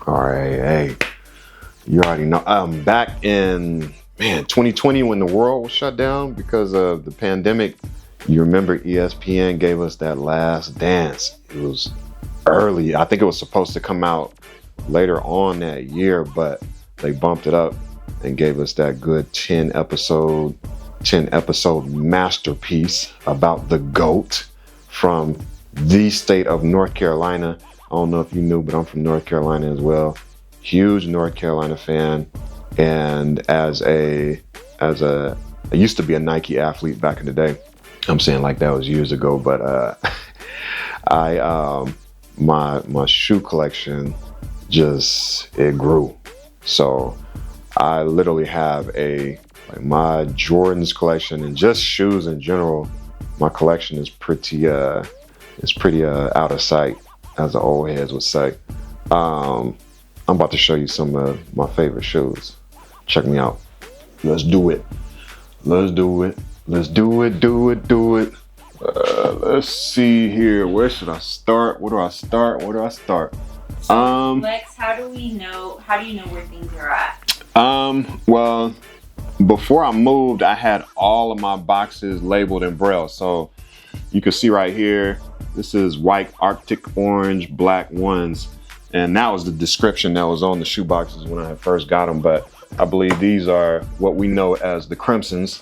All right, hey, you already know. Back in 2020 when the world was shut down because of the pandemic. You remember ESPN gave us that Last Dance. It was early. I think it was supposed to come out later on that year, but they bumped it up and gave us that good 10 episode masterpiece about the GOAT from the state of North Carolina. I don't know if you knew, but I'm from North Carolina as well. Huge North Carolina fan. And I used to be a Nike athlete back in the day. I'm saying like that was years ago, but my shoe collection it grew. So I literally have my Jordans collection and just shoes in general. My collection is pretty out of sight, as the old heads would say. I'm about to show you some of my favorite shoes. Check me out. Let's do it. Let's do it. Let's do it. Let's see here. Where should I start? Where do I start? Lex, how do you know where things are at? Well, before I moved, I had all of my boxes labeled in Braille. So you can see right here, this is white, Arctic orange, black ones. And that was the description that was on the shoe boxes when I first got them. But I believe these are what we know as the Crimsons.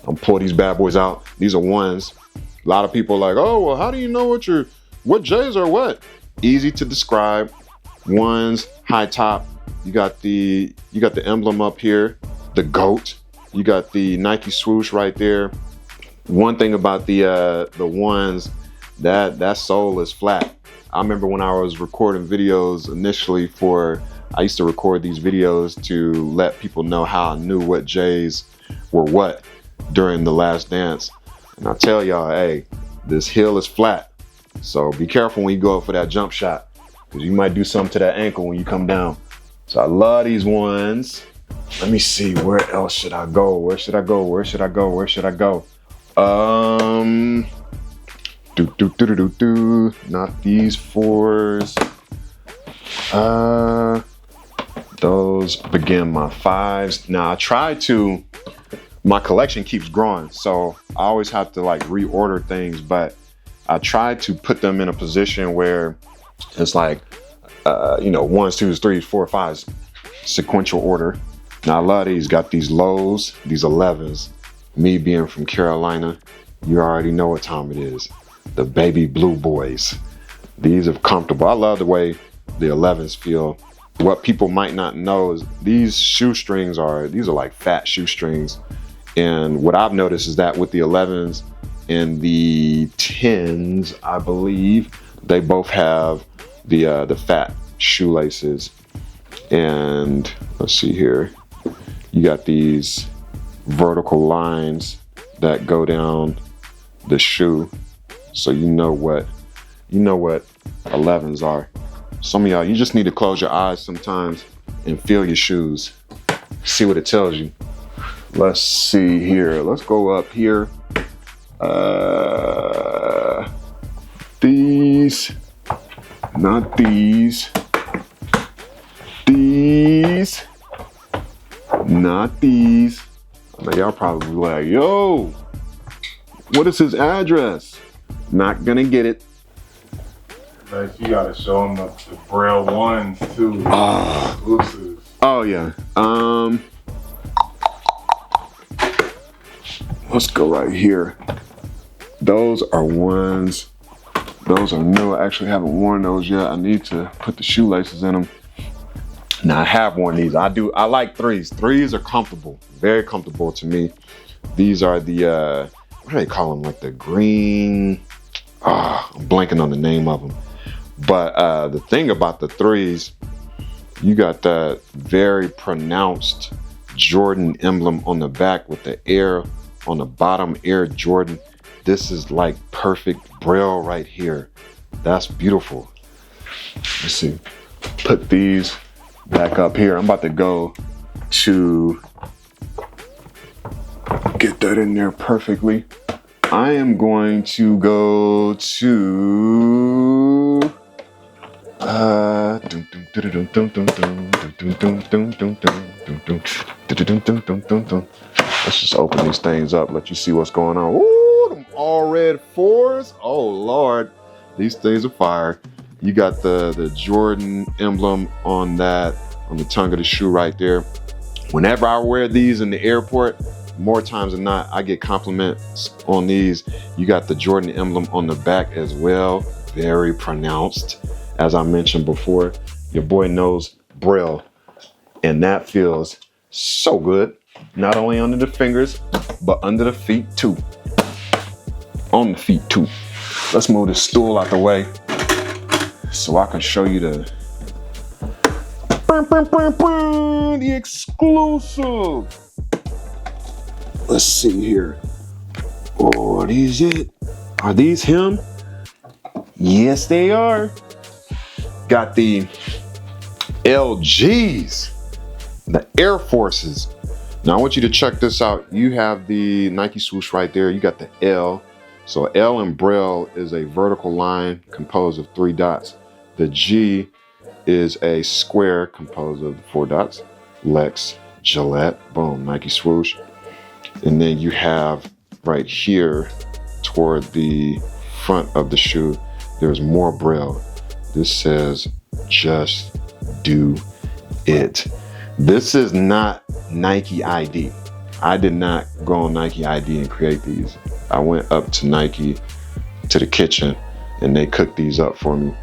I'm pull these bad boys out. These are ones. A lot of people are like, oh, well, how do you know what J's are what? Easy to describe. Ones, high top. You got the emblem up here, the GOAT. You got the Nike swoosh right there. One thing about the ones, that sole is flat. I remember when I was recording videos initially I used to record these videos to let people know how I knew what J's were what during the Last Dance. And I tell y'all, hey, this heel is flat. So be careful when you go up for that jump shot, because you might do something to that ankle when you come down. So I love these ones. Let me see, where else should I go? Not these fours. Those begin my fives. Now my collection keeps growing, so I always have to reorder things, but I try to put them in a position where it's ones, twos, threes, four, fives, sequential order. Now I love these. Got these lows, these 11s. Me being from Carolina, you already know what time it is. The baby blue boys. These are comfortable. I love the way the 11s feel. What people might not know is these shoestrings are like fat shoestrings. And what I've noticed is that with the 11s and the 10s, I believe, they both have the fat shoelaces. And let's see here. You got these vertical lines that go down the shoe. So you know what 11s are. Some of y'all, you just need to close your eyes sometimes and feel your shoes. See what it tells you. Let's see here. Let's go up here. These, not these. These, not these. I know y'all probably like, yo, what is his address? Not gonna get it. Like, you gotta show them the Braille ones too. Exclusives. Oh yeah. Let's go right here. Those are ones. Those are new. I actually haven't worn those yet. I need to put the shoelaces in them. Now I have worn these. I like threes. Threes are comfortable, very comfortable to me. These are the what do they call them? Like the green. I'm blanking on the name of them. But the thing about the threes, you got that very pronounced Jordan emblem on the back with the Air on the bottom, Air Jordan. This is like perfect Braille right here. That's beautiful. Let's see. Put these back up here. I'm about to go to get that in there perfectly. I am going to go to Let's just open these things up, let you see what's going on. Ooh, them all red 4s. Oh Lord, these things are fire. You got the Jordan emblem on the tongue of the shoe right there. Whenever I wear these in the airport, more times than not, I get compliments on these. You got the Jordan emblem on the back as well. Very pronounced. As I mentioned before, your boy knows Braille, and that feels so good. Not only under the fingers, but under the feet too. On the feet too. Let's move this stool out the way so I can show you the exclusive. Let's see here. Oh, are these it? Are these him? Yes, they are. Got the LGs, the Air Forces. Now I want you to check this out. You have the Nike swoosh right there. You got the L. So L in Braille is a vertical line composed of 3 dots. The G is a square composed of 4 dots. Lex Gillette, boom, Nike swoosh. And then you have right here toward the front of the shoe, there's more Braille. This says, just do it. This is not Nike ID. I did not go on Nike ID and create these. I went up to Nike, to the kitchen, and they cooked these up for me.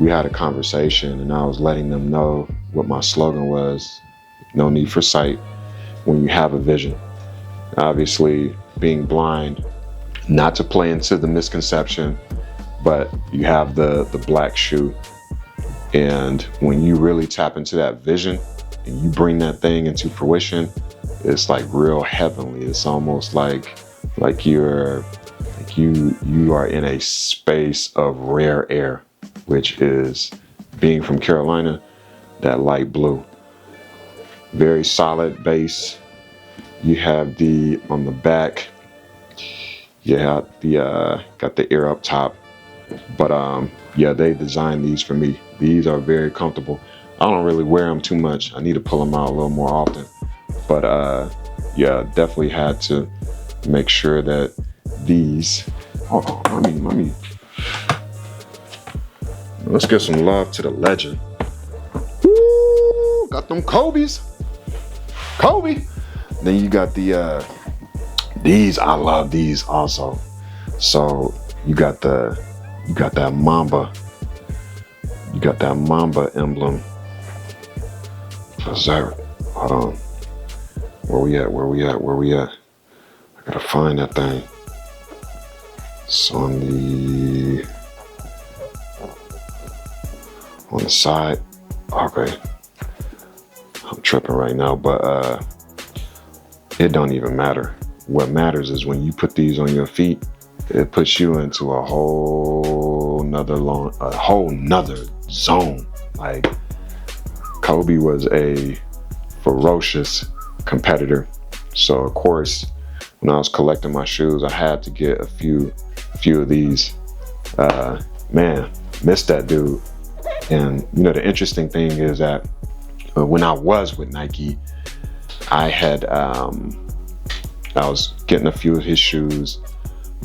We had a conversation and I was letting them know what my slogan was. No need for sight when you have a vision. Obviously, being blind, not to play into the misconception, but you have the black shoe. And when you really tap into that vision and you bring that thing into fruition, it's like real heavenly. It's almost like you are in a space of rare air, which is, being from Carolina, that light blue. Very solid base. You have on the back, you have got the air up top. But yeah, they designed these for me. These are very comfortable. I don't really wear them too much. I need to pull them out a little more often. But yeah, definitely had to make sure that these, hold on, let me, let's give some love to the legend. Woo, got them Kobe's. Kobe. Then you got these, I love these also. So you got that Mamba. You got that Mamba emblem. What's that? Hold on. Where we at? I gotta find that thing. It's on the side. Okay. I'm tripping right now, but it don't even matter. What matters is when you put these on your feet, it puts you into a whole nother zone. Like, Kobe was a ferocious competitor. So of course, when I was collecting my shoes, I had to get a few of these. Man, missed that dude. And you know, the interesting thing is that when I was with Nike, I was getting a few of his shoes,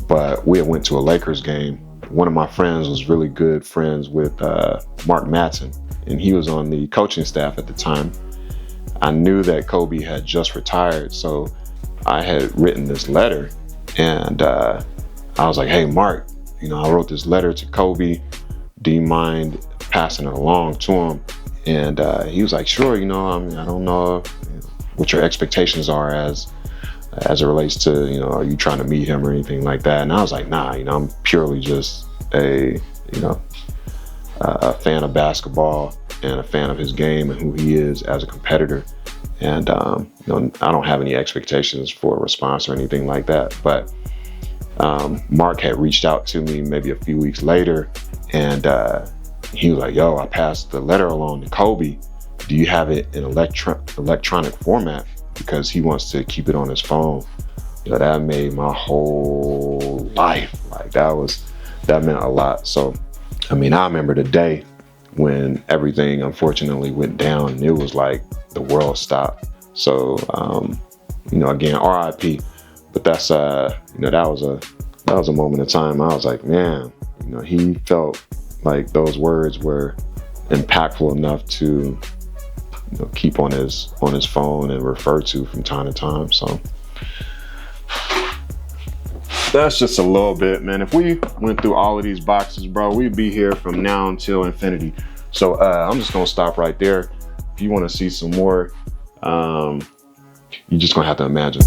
but we had went to a Lakers game. One of my friends was really good friends with Mark Madsen, and he was on the coaching staff at the time. I knew that Kobe had just retired, so I had written this letter, and I was like, hey, Mark, you know, I wrote this letter to Kobe. Do you mind passing it along to him? And he was like, sure, you know, I mean, I don't know what your expectations are as it relates to, you know, are you trying to meet him or anything like that? And I was like, nah, you know, I'm purely just a fan of basketball and a fan of his game and who he is as a competitor. And, you know, I don't have any expectations for a response or anything like that. But Mark had reached out to me maybe a few weeks later, and he was like, yo, I passed the letter along to Kobe. Do you have it in electronic format? Because he wants to keep it on his phone. You know, that made my whole life. Like, that meant a lot. So, I mean, I remember the day when everything unfortunately went down, and it was like the world stopped. So you know, again, RIP. But that's you know, that was a moment of time. I was like, man, you know, he felt like those words were impactful enough to, you know, keep on his phone and refer to from time to time. So that's just a little bit, man. If we went through all of these boxes, bro, we'd be here from now until infinity. So I'm just gonna stop right there. If you want to see some more, you're just gonna have to imagine.